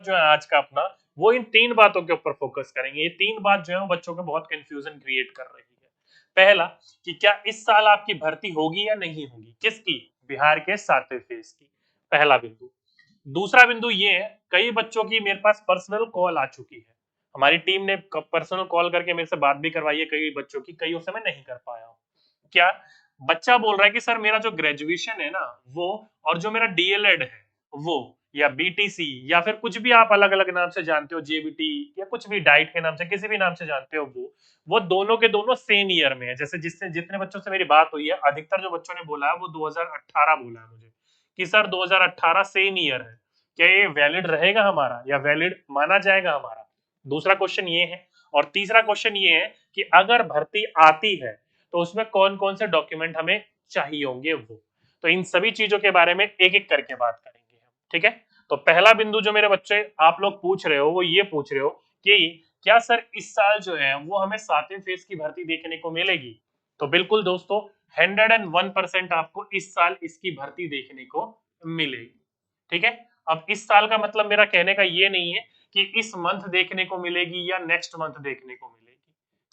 जो है आज का अपना, वो इन 3 बातों के ऊपर फोकस करेंगे। ये 3 बात जो है वो बच्चों को बहुत कंफ्यूजन क्रिएट कर रही है। पहला, कि क्या इस साल आपकी भर्ती होगी या नहीं होगी, किसकी, बिहार के 7वें फेज की, पहला बिंदु। दूसरा बिंदु ये है, कई बच्चों की मेरे पास पर्सनल कॉल आ चुकी है, हमारी टीम ने पर्सनल कॉल करके मेरे से बात भी करवाई है कई बच्चों की, कईयों से मैं नहीं कर पाया हूँ। क्या, बच्चा बोल रहा है कि सर मेरा जो ग्रेजुएशन है ना वो, और जो मेरा डीएलएड है वो, या बीटीसी, या फिर कुछ भी आप अलग अलग नाम से जानते हो, जेबीटी, या कुछ भी डाइट के नाम से, किसी भी नाम से जानते हो, वो दोनों के दोनों सेम ईयर में है। जैसे जिससे जितने बच्चों से मेरी बात हुई है, अधिकतर जो बच्चों ने बोला है वो 2018 बोला है मुझे, कि सर 2018 सेम ईयर है, क्या ये वैलिड रहेगा हमारा, या वैलिड माना जाएगा हमारा। दूसरा क्वेश्चन ये है। और तीसरा क्वेश्चन ये है कि अगर भर्ती आती है तो उसमें कौन कौन से डॉक्यूमेंट हमें चाहिए होंगे वो। तो इन सभी चीजों के बारे में एक एक करके बात करेंगे हम, ठीक है। तो पहला बिंदु जो मेरे बच्चे आप लोग पूछ रहे हो वो ये पूछ रहे हो कि क्या सर इस साल जो है वो हमें 7वें फेज की भर्ती देखने को मिलेगी। तो बिल्कुल दोस्तों, 101% आपको इस साल इसकी भर्ती देखने को मिलेगी, ठीक है। अब इस साल का मतलब मेरा कहने का ये नहीं है कि इस मंथ देखने को मिलेगी या नेक्स्ट मंथ देखने को मिलेगी,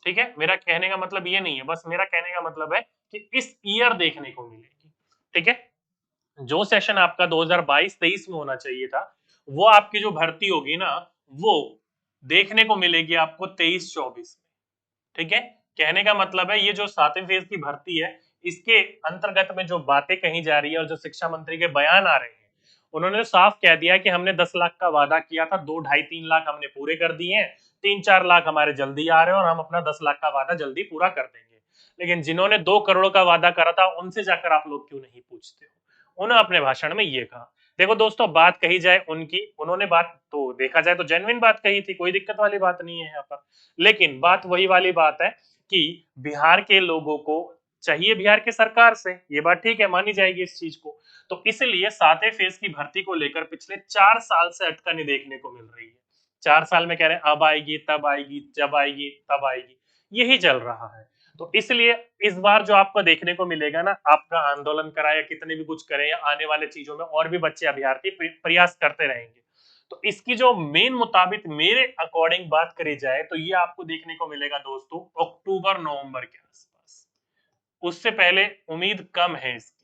ठीक है। मेरा कहने का मतलब ये नहीं है, बस मेरा कहने का मतलब है कि इस ईयर देखने को मिलेगी, ठीक है। जो सेशन आपका 2022-23 में होना चाहिए था, वो आपकी जो भर्ती होगी ना, वो देखने को मिलेगी आपको 23-24 में, ठीक है। कहने का मतलब है ये जो 7वें फेज की भर्ती है, इसके अंतर्गत में जो बातें कही जा रही है और जो शिक्षा मंत्री के बयान आ रहे हैं, उन्होंने साफ कह दिया कि हमने 10 लाख का वादा किया था, 2 ढाई 3 लाख हमने पूरे कर दिए हैं, 3-4 लाख हमारे जल्दी आ रहे हैं और हम अपना 10 लाख का वादा जल्दी पूरा कर देंगे। लेकिन जिन्होंने 2 करोड़ का वादा करा था उनसे जाकर आप लोग क्यों नहीं पूछते हो। उन्होंने अपने भाषण में ये कहा। देखो दोस्तों, बात कही जाए उनकी, उन्होंने बात तो देखा जाए तो जेन्युइन बात कही थी, कोई दिक्कत वाली बात नहीं है यहाँ पर। लेकिन बात वही वाली बात है कि बिहार के लोगों को चाहिए बिहार की सरकार से, ये बात ठीक है, मानी जाएगी इस चीज को। तो इसलिए 7वें फेज की भर्ती को लेकर पिछले 4 साल से अटकनें देखने को मिल रही है। 4 साल में कह रहे हैं अब आएगी, तब आएगी, जब आएगी, तब आएगी, यही चल रहा है। तो इसलिए इस बार जो आपको देखने को मिलेगा ना, आपका आंदोलन कराए या कितने भी कुछ करें, या आने वाले चीजों में और भी बच्चे अभ्यर्थी प्रयास करते रहेंगे, तो इसकी जो मेन मुताबिक मेरे अकॉर्डिंग बात करी जाए तो ये आपको देखने को मिलेगा दोस्तों अक्टूबर नवंबर के आसपास। उससे पहले उम्मीद कम है इसकी।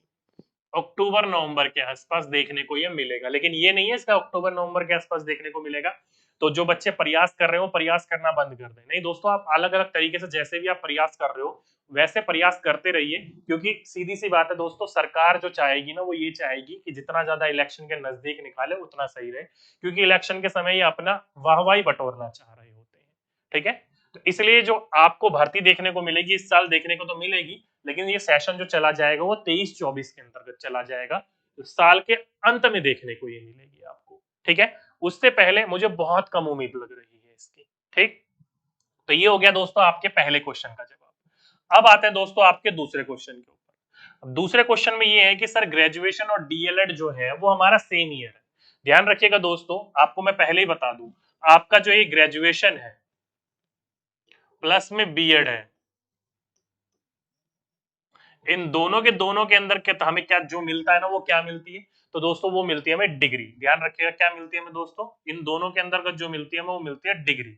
अक्टूबर नवंबर के आसपास देखने को ये मिलेगा, लेकिन ये नहीं है इसका अक्टूबर नवंबर के आसपास देखने को मिलेगा तो जो बच्चे प्रयास कर रहे हो प्रयास करना बंद कर दें। नहीं दोस्तों, आप अलग अलग तरीके से जैसे भी आप प्रयास कर रहे हो वैसे प्रयास करते रहिए, क्योंकि सीधी सी बात है दोस्तों, सरकार जो चाहेगी ना वो ये चाहेगी कि जितना ज्यादा इलेक्शन के नजदीक निकाले उतना सही रहे, क्योंकि इलेक्शन के समय ये अपना वाहवाही बटोरना चाह रहे होते हैं, ठीक है। तो इसलिए जो आपको भर्ती देखने को मिलेगी इस साल देखने को तो मिलेगी, लेकिन ये सेशन जो चला जाएगा वो 23-24 के अंतर्गत चला जाएगा, तो साल के अंत में देखने को ये मिलेगी आपको, ठीक है। उससे पहले मुझे बहुत कम उम्मीद लग रही है इसकी, ठीक। तो ये हो गया दोस्तों आपके पहले क्वेश्चन का जवाब। अब आते हैं दोस्तों आपके दूसरे क्वेश्चन के ऊपर। अब दूसरे क्वेश्चन में ये है कि सर ग्रेजुएशन और डीएलएड जो है वो हमारा सेम ईयर है। ध्यान रखिएगा दोस्तों, आपको मैं पहले ही बता दूं, आपका जो ये ग्रेजुएशन है प्लस में बीएड है, इन दोनों के अंदर क्या हमें क्या जो मिलता है ना, वो क्या मिलती है, तो दोस्तों वो मिलती है हमें डिग्री। ध्यान रखिएगा क्या मिलती है हमें दोस्तों, इन दोनों के अंदर जो मिलती है हमें वो मिलती है डिग्री।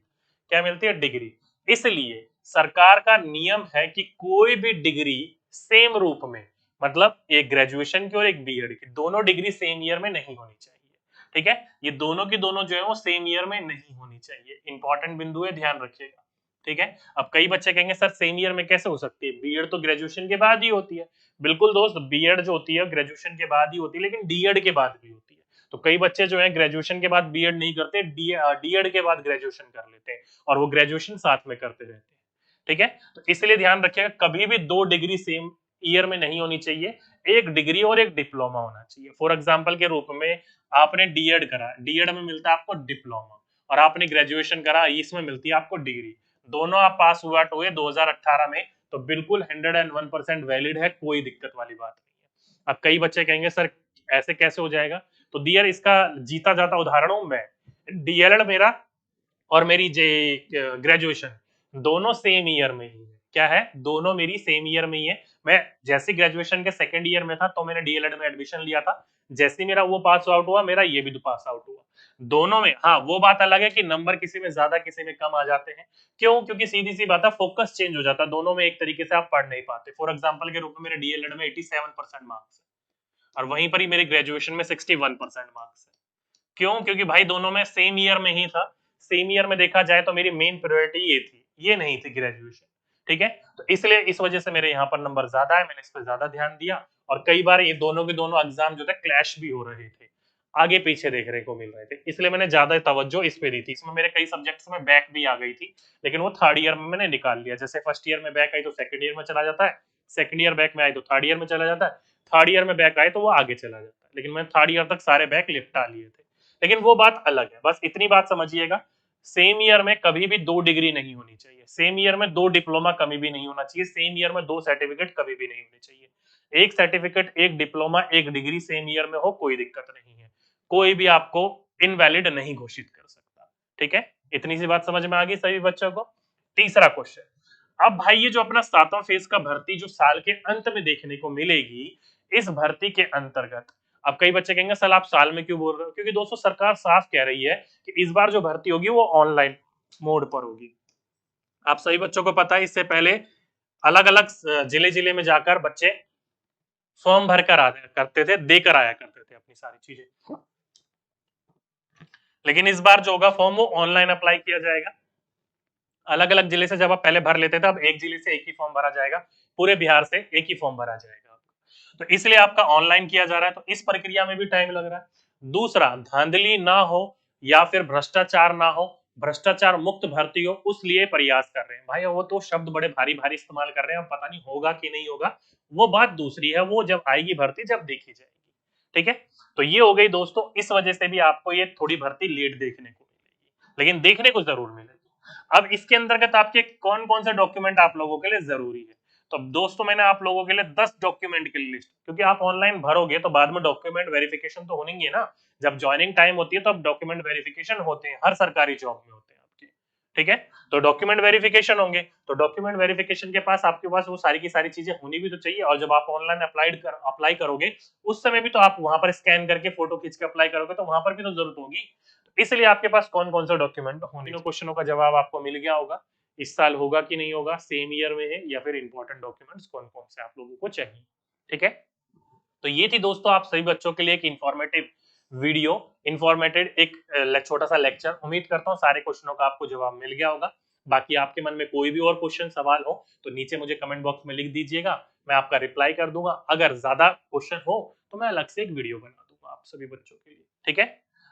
क्या मिलती है, डिग्री। इसलिए सरकार का नियम है कि कोई भी डिग्री सेम रूप में, मतलब एक ग्रेजुएशन की और एक बीएड की, दोनों डिग्री सेम ईयर में नहीं होनी चाहिए, ठीक है। ये दोनों की दोनों जो है वो सेम ईयर में नहीं होनी चाहिए, इंपॉर्टेंट बिंदु है, ध्यान रखिएगा, ठीक है। अब कई बच्चे कहेंगे सर सेम ईयर में कैसे हो सकती है, बीएड तो ग्रेजुएशन के बाद ही होती है। बिल्कुल दोस्त, बीएड जो होती है ग्रेजुएशन के बाद ही होती है, लेकिन डीएड के बाद भी होती है। तो कई बच्चे जो है ग्रेजुएशन के बाद बीएड नहीं करते, डीएड के बाद ग्रेजुएशन कर लेते हैं और वो ग्रेजुएशन साथ में करते रहते हैं, ठीक है। तो इसलिए ध्यान रखिएगा कभी भी 2 डिग्री सेम ईयर में नहीं होनी चाहिए, एक डिग्री और एक डिप्लोमा होना चाहिए। फॉर एग्जाम्पल के रूप में आपने डीएड करा, डीएड में मिलता है आपको डिप्लोमा, और आपने ग्रेजुएशन करा, इसमें मिलती है आपको डिग्री। दोनों आप पास हुआ हुए 2018 में, तो बिल्कुल 101% वैलिड है, कोई दिक्कत वाली बात नहीं है। अब कई बच्चे कहेंगे सर ऐसे कैसे हो जाएगा, तो डियर इसका जीता जाता उदाहरण हूं मैं। डीएलएड मेरा और मेरी जे ग्रेजुएशन दोनों सेम ईयर में ही है, क्या है, दोनों मेरी सेम ईयर में ही है। मैं जैसे ग्रेजुएशन के सेकंड ईयर में था तो मैंने डीएलएड में एडमिशन लिया था, जैसे मेरा वो पास आउट हुआ मेरा ये भी पास आउट हुआ। दोनों में हाँ वो बात अलग है कि नंबर किसी में ज्यादा किसी में कम आ जाते हैं। क्यों? क्योंकि सीधी सी बात है, फोकस चेंज हो जाता है, दोनों में एक तरीके से आप पढ़ नहीं पाते। फॉर एग्जाम्पल के रूप में मेरे डीएलएड में 87% मार्क्स है और वहीं पर ही मेरे ग्रेजुएशन में 61% मार्क्स है। क्यों? क्योंकि भाई दोनों में सेम ईयर में ही था। सेम ईयर में देखा जाए तो मेरी मेन प्रायोरिटी ये थी, ये नहीं थी ग्रेजुएशन। ठीक है, तो इसलिए इस वजह से मेरे यहाँ पर नंबर ज्यादा है, मैंने इस पर ज्यादा ध्यान दिया। और कई बार ये दोनों के दोनों एग्जाम जो थे क्लैश भी हो रहे थे, आगे पीछे देखने को मिल रहे थे, इसलिए मैंने ज्यादा तवज्जो इस पे दी थी। इसमें मेरे कई सब्जेक्ट्स में बैक भी आ गई थी, लेकिन वो थर्ड ईयर में मैंने निकाल लिया। जैसे फर्स्ट ईयर में बैक आई तो सेकंड ईयर में चला जाता है, सेकंड ईयर बैक में आई तो थर्ड ईयर में चला जाता है, थर्ड ईयर में बैक आए तो वो आगे चला जाता है। लेकिन मैं थर्ड ईयर तक सारे बैक निपटा लिए थे। लेकिन वो बात अलग है, बस इतनी बात समझिएगा, सेम ईयर में कभी भी 2 डिग्री नहीं होनी चाहिए, सेम ईयर में 2 डिप्लोमा कभी भी नहीं होना चाहिए, सेम ईयर में 2 सर्टिफिकेट कभी भी नहीं होने चाहिए। एक सर्टिफिकेट, एक डिप्लोमा, एक डिग्री सेम ईयर में हो कोई दिक्कत नहीं है, कोई भी आपको इनवैलिड नहीं घोषित कर सकता। ठीक है, इतनी सी बात समझ में आ गई सभी बच्चों को। तीसरा क्वेश्चन, अब भाई ये जो अपना 7वां फेज का भर्ती जो साल के अंत में देखने को मिलेगी, इस भर्ती के अंतर्गत अब कई बच्चे कहेंगे सर आप साल में क्यों बोल रहे हो, क्योंकि दोस्तों सरकार साफ कह रही है कि इस बार जो भर्ती होगी वो ऑनलाइन मोड पर होगी। आप सभी बच्चों को पता है इससे पहले अलग अलग जिले जिले में जाकर बच्चे फॉर्म भर कर आया करते थे, देकर आया करते थे अपनी सारी चीजें। लेकिन इस बार जो होगा फॉर्म वो ऑनलाइन अप्लाई किया जाएगा। अलग अलग जिले से जब आप पहले भर लेते थे, अब एक जिले से एक ही फॉर्म भरा जाएगा, पूरे बिहार से एक ही फॉर्म भरा जाएगा। तो इसलिए आपका ऑनलाइन किया जा रहा है, तो इस प्रक्रिया में भी टाइम लग रहा है। दूसरा, धांधली ना हो या फिर भ्रष्टाचार ना हो, भ्रष्टाचार मुक्त भर्ती हो, उस लिए प्रयास कर रहे हैं। भाई वो तो शब्द बड़े भारी भारी इस्तेमाल कर रहे हैं, पता नहीं होगा कि नहीं होगा, वो बात दूसरी है, वो जब आएगी भर्ती जब देखी जाएगी। ठीक है, तो ये हो गई दोस्तों, इस वजह से भी आपको ये थोड़ी भर्ती लेट देखने को मिलेगी, लेकिन देखने को जरूर मिलेगी। अब इसके अंतर्गत आपके कौन कौन से डॉक्यूमेंट आप लोगों के लिए जरूरी है, तो दोस्तों मैंने आप लोगों के लिए 10 डॉक्यूमेंट की लिस्ट, क्योंकि आप ऑनलाइन भरोगे तो बाद में डॉक्यूमेंट वेरिफिकेशन तो होनी है ना। जब ज्वाइनिंग टाइम होती है तो अब डॉक्यूमेंट वेरिफिकेशन होते हैं, हर सरकारी जॉब में होते हैं आपके। ठीक है, तो डॉक्यूमेंट वेरिफिकेशन होंगे, तो डॉक्यूमेंट वेरिफिकेशन के पास आपके पास वो सारी की सारी चीजें होनी भी तो चाहिए। और जब आप ऑनलाइन अप्लाई करोगे उस समय भी तो आप वहां पर स्कैन करके फोटो खींच के अप्लाई करोगे, तो वहां पर भी तो जरूरत होगी। इसलिए आपके पास कौन कौन सा डॉक्यूमेंट होने, क्वेश्चनों का जवाब आपको मिल गया होगा। इस साल होगा कि नहीं होगा, सेम ईयर में है या फिर इंपॉर्टेंट डॉक्यूमेंट्स कौन कौन से आप लोगों को चाहिए। ठीक है, तो ये थी दोस्तों आप सभी बच्चों के लिए एक इंफॉर्मेटिव वीडियो, इंफॉर्मेटेड एक छोटा सा लेक्चर। उम्मीद करता हूँ सारे क्वेश्चनों का आपको जवाब मिल गया होगा। बाकी आपके मन में कोई भी और क्वेश्चन सवाल हो तो नीचे मुझे कमेंट बॉक्स में लिख दीजिएगा, मैं आपका रिप्लाई कर दूंगा। अगर ज्यादा क्वेश्चन हो तो मैं अलग से एक वीडियो बना दूंगा आप सभी बच्चों के लिए। ठीक है,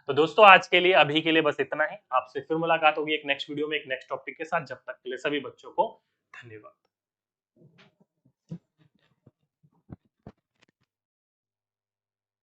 तो दोस्तों आज के लिए अभी के लिए बस इतना ही, आपसे फिर मुलाकात होगी एक नेक्स्ट वीडियो में एक नेक्स्ट टॉपिक के साथ। जब तक के लिए सभी बच्चों को धन्यवाद।